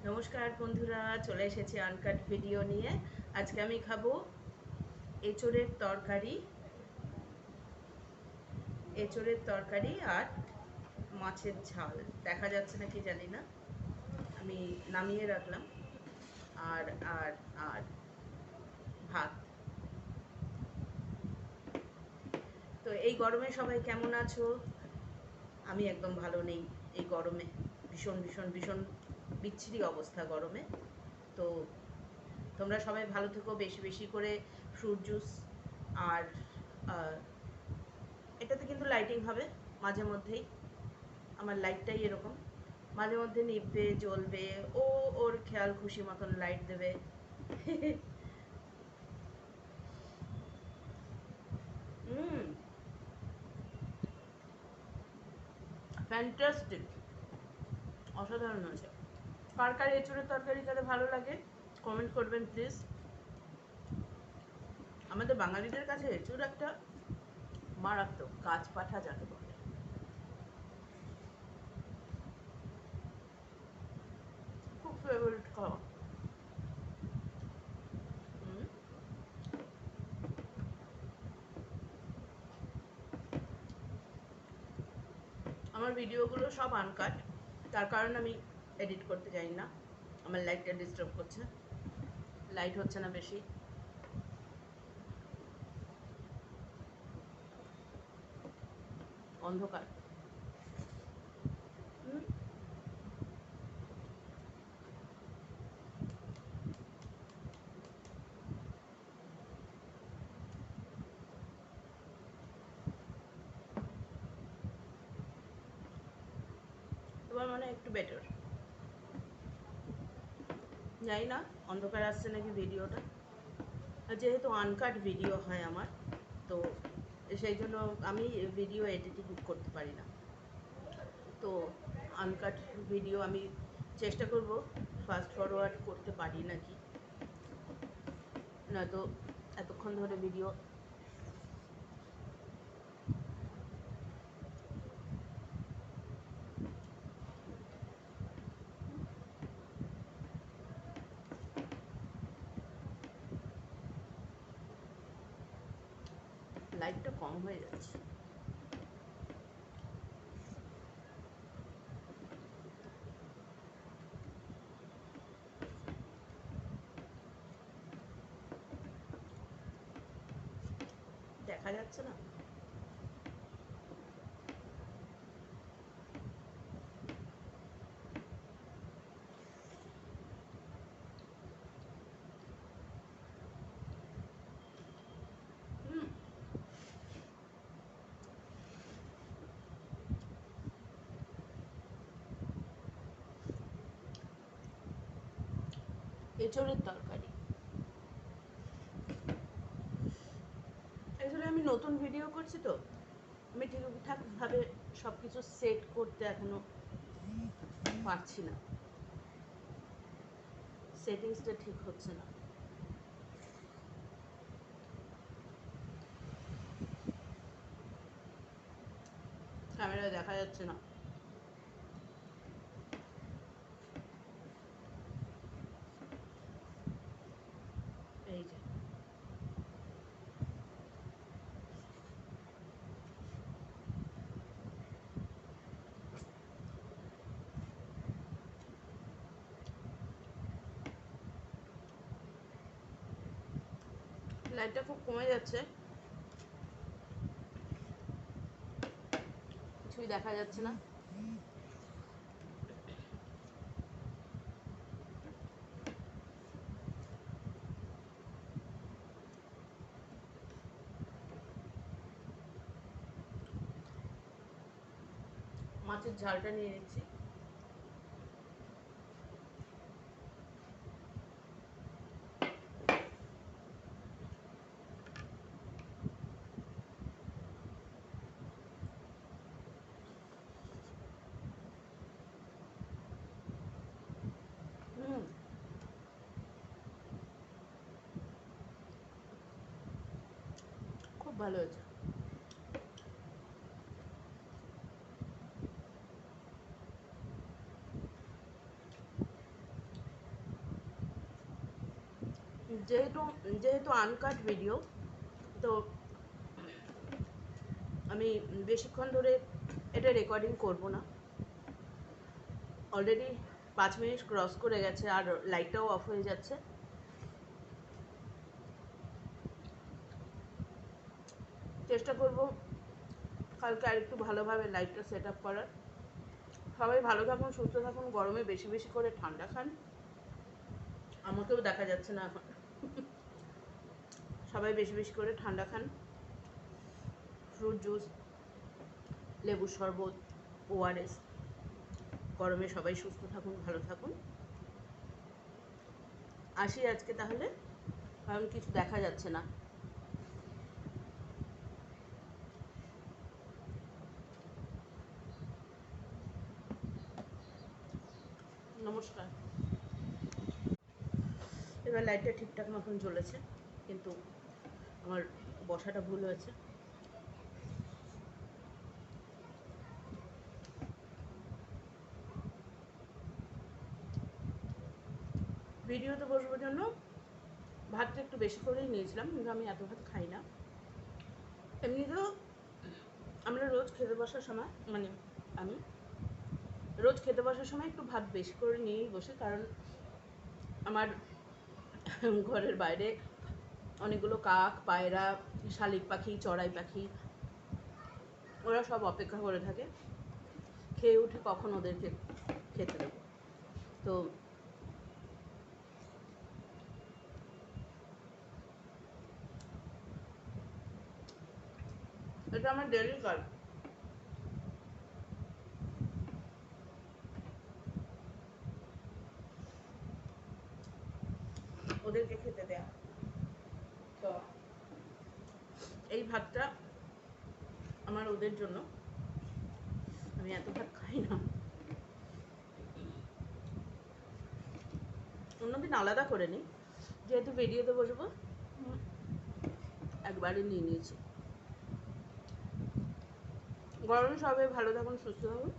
নমস্কার বন্ধুরা, চলে এসেছি আনকাট ভিডিও নিয়ে। আজকে আমি খাবো এঁচোড়ের তরকারি, আর মাছের ঝাল। দেখা যাচ্ছে না কি জানি না, আমি নামিয়ে রাখলাম। আর আর আর ভাত। তো এই গরমে সবাই কেমন আছো? আমি একদম ভালো নেই এই গরমে। ভীষণ ভীষণ ভীষণ বিচ্ছিরি অবস্থা গরমে। তো তোমরা সবাই ভালো থেকো, বেশি বেশি করে ফ্রুট জুস। আর এটাতে কিন্তু লাইটিং হবে মাঝে মধ্যেই। আমার লাইটটাই এরকম, মাঝে মধ্যে নিভবে, জ্বলবে। ও ওর খেয়াল খুশি মতন লাইট দেবে। হুম, ফ্যান্টাস্টিক, অসাধারণ হয়েছে। কার কার এঁচুড়ের তরকারি খেতে ভালো লাগে কমেন্ট করবেন প্লিজ। আমাদের বাঙালিদের কাছে এঁচুড় একটা মারাত্মক গাছ পাঠা যাকে বলে। খুব ফেভারিট খাওয়া। হুম, আমার ভিডিওগুলো সব আনকাট, তার কারণ আমি এডিট করতে জানি না। আমার লাইটটা ডিস্টার্ব করছে, লাইট হচ্ছে না বেশি। অন্ধকার। হুম, এবার মানে একটু বেটার। জানি না অন্ধকার আসছে নাকি ভিডিওটা। আর যেহেতু আনকাট ভিডিও হয় আমার, তো সেই জন্য আমি ভিডিও এডিটিং করতে পারি না। তো আনকাট ভিডিও আমি চেষ্টা করব ফাস্ট ফরওয়ার্ড করতে পারি নাকি, নয়তো এতক্ষণ ধরে ভিডিও। লাইটটা কম হয়ে যাচ্ছে। দেখা যাচ্ছে না। হুম, এঁচড়ের তরকারি। আসলে আমি নতুন ভিডিও করছি, তো আমি ঠিকঠাকভাবে সব কিছু সেট করতে এখনো পারছি না। সেটিংসটা ঠিক হচ্ছে না। ক্যামেরায় দেখা যাচ্ছে না। এই যে লাইটটা খুব কমে যাচ্ছে, কিছুই দেখা যাচ্ছে না। মাছের ঝালটা নিয়ে নিচ্ছি। হুম, খুব ভালো হয়েছে। যেহেতু যেহেতু আনকাট ভিডিও, তো আমি বেশিক্ষণ ধরে এটা রেকর্ডিং করব না। অলরেডি 5 মিনিট ক্রস করে গেছে আর লাইটটাও অফ হয়ে যাচ্ছে। চেষ্টা করব কালকে আর একটু ভালোভাবে লাইটটা সেট আপ করার। সবাই ভালো থাকুন, সুস্থ থাকুন, গরমে বেশি বেশি করে ঠান্ডা খান। আমাকেও দেখা যাচ্ছে না এখন। সবাই বেশি বেশি করে ঠান্ডা খান, ফ্রুট জুস, লেবুর শরবত, ওআরএস। গরমে সবাই সুস্থ থাকুন, ভালো থাকুন। আসি আজকে তাহলে, কারণ কিছু দেখা যাচ্ছে না। নমস্কার। এবার লাইটটা ঠিকঠাক মতন জ্বলেছে, কিন্তু আমার বসাটা ভুল হয়েছে। ভিডিওতে বসবার জন্য ভাতটা একটু বেশি করেই নিয়েছিলাম, কিন্তু আমি এত ভাত খাই না। এমনিতেও আমরা রোজ খেতে বসার সময়, মানে আমি রোজ খেতে বসার সময় একটু ভাত বেশি করে নিয়েই বসি, কারণ আমার ঘরের বাইরে অনেকগুলো কাক, পায়রা, শালিক পাখি, চড়াই পাখি, ওরা সব অপেক্ষা করে থাকে খেয়ে উঠে কখন ওদেরকে খেতে দেবো। তো এটা আমার ডেলি কাজ, ওদেরকে খেতে দেয়া। তো এই ভাতটা আমার ওদের জন্য, আমি এত ভাত খাই না। অন্যদিন আলাদা করে নিই, যেহেতু ভিডিওতে বসবো একবারই নিয়ে নিয়েছি। গরমে সবাই ভালো থাকুন, সুস্থ থাকুন,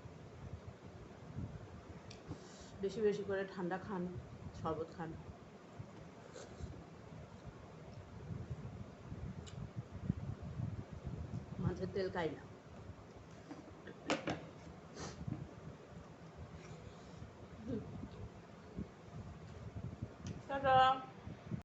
বেশি বেশি করে ঠান্ডা খান, শরবত খান, মাছের তেল খাই না।